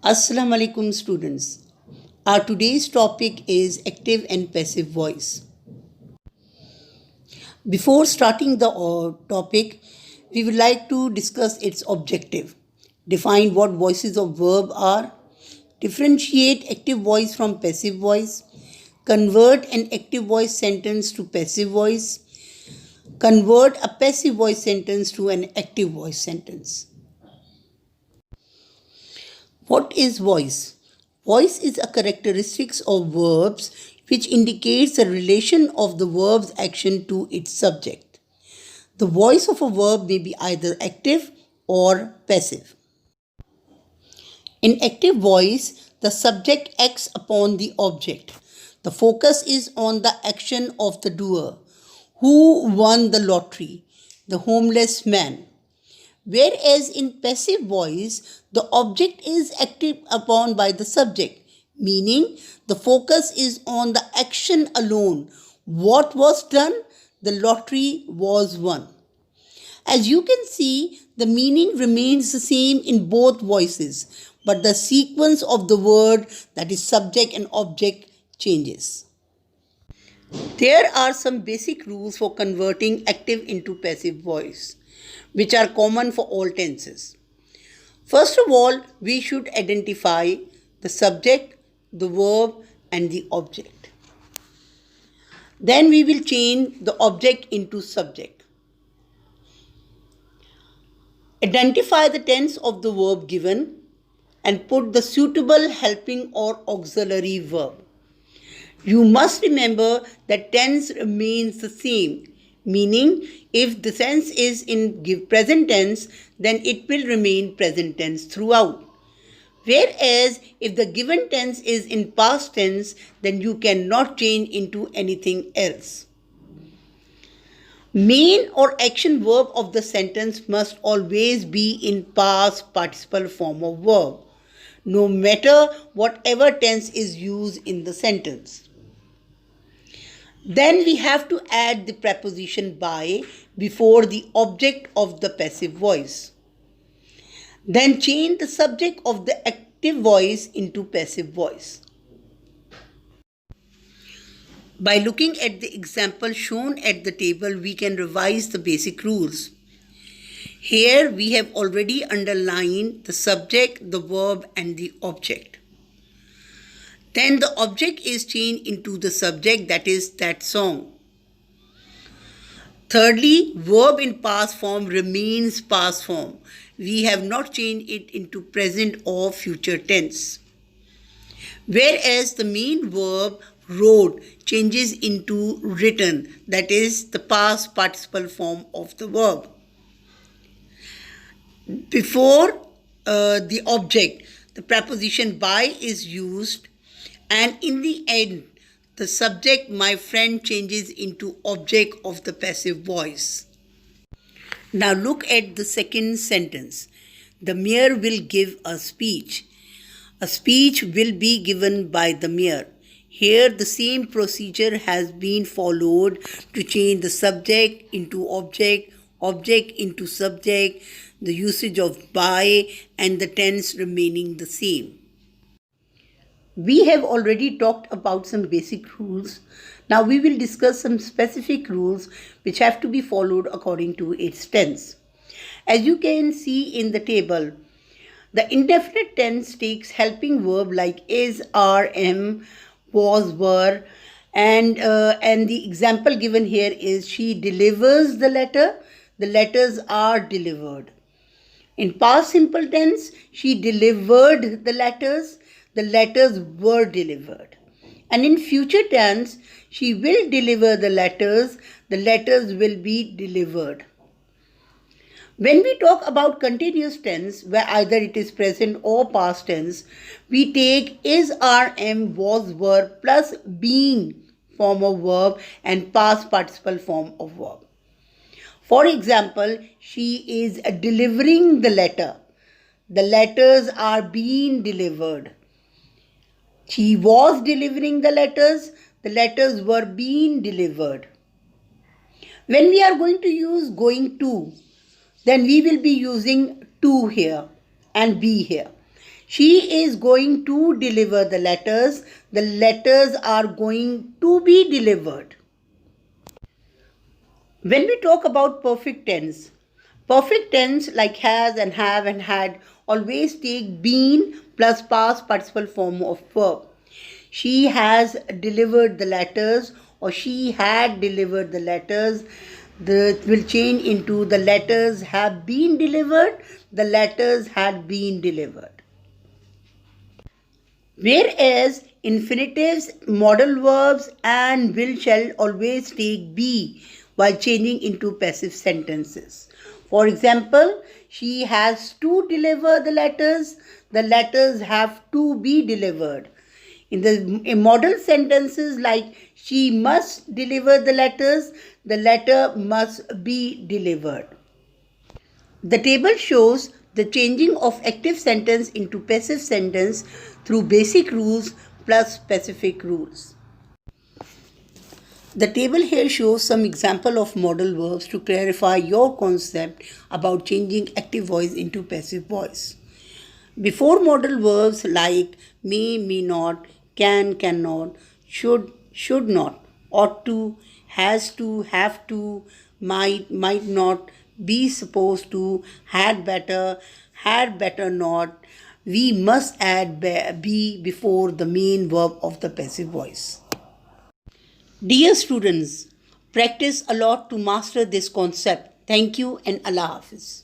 Assalamu alaikum students. Our today's topic is active and passive voice. Before starting the topic, we would like to discuss its objective. Define what voices of verb are. Differentiate active voice from passive voice. Convert an active voice sentence to passive voice. Convert a passive voice sentence to an active voice sentence. What is voice? Voice is a characteristic of verbs which indicates the relation of the verb's action to its subject. The voice of a verb may be either active or passive. In active voice, the subject acts upon the object. The focus is on the action of the doer. Who won the lottery? The homeless man. Whereas in passive voice, the object is acted upon by the subject, meaning the focus is on the action alone. What was done? The lottery was won. As you can see, the meaning remains the same in both voices, but the sequence of the word, that is subject and object, changes. There are some basic rules for converting active into passive voice, which are common for all tenses. First of all, we should identify the subject, the verb, and the object. Then we will change the object into subject. Identify the tense of the verb given and put the suitable helping or auxiliary verb. You must remember that tense remains the same, meaning if the tense is in present tense, then it will remain present tense throughout. Whereas if the given tense is in past tense, then you cannot change into anything else. Main or action verb of the sentence must always be in past participle form of verb, no matter whatever tense is used in the sentence. Then we have to add the preposition by before the object of the passive voice. Then change the subject of the active voice into passive voice. By looking at the example shown at the table, we can revise the basic rules. Here we have already underlined the subject, the verb, and the object. Then the object is changed into the subject, that is that song. Thirdly, verb in past form remains past form. We have not changed it into present or future tense. Whereas the main verb wrote changes into written, that is the past participle form of the verb. Before the object, the preposition by is used, and in the end, the subject, my friend, changes into object of the passive voice. Now look at the second sentence. The mayor will give a speech. A speech will be given by the mayor. Here the same procedure has been followed to change the subject into object, object into subject, the usage of by, and the tense remaining the same. We have already talked about some basic rules. Now we will discuss some specific rules which have to be followed according to its tense. As you can see in the table, the indefinite tense takes helping verb like is, are, am, was, were, and the example given here is she delivers the letter, the letters are delivered. In past simple tense, she delivered the letters were delivered. And in future tense, she will deliver the letters will be delivered. When we talk about continuous tense, where either it is present or past tense, we take is, are, am, was, were plus being form of verb and past participle form of verb. For example, she is delivering the letter. The letters are being delivered. She was delivering the letters were being delivered. When we are going to use going to, then we will be using to here and be here. She is going to deliver the letters. The letters are going to be delivered. When we talk about perfect tense like has and have and had always take been plus past participle form of verb. She has delivered the letters or she had delivered the letters. The will change into the letters have been delivered, the letters had been delivered. Whereas infinitives, modal verbs and will shall always take be while changing into passive sentences. For example, she has to deliver the letters have to be delivered. In modal sentences like she must deliver the letter must be delivered. The table shows the changing of active sentence into passive sentence through basic rules plus specific rules. The table here shows some example of modal verbs to clarify your concept about changing active voice into passive voice. Before modal verbs like may not, can, cannot, should not, ought to, has to, have to, might not, be supposed to, had better not, we must add be before the main verb of the passive voice. Dear students, practice a lot to master this concept. Thank you and Allah Hafiz.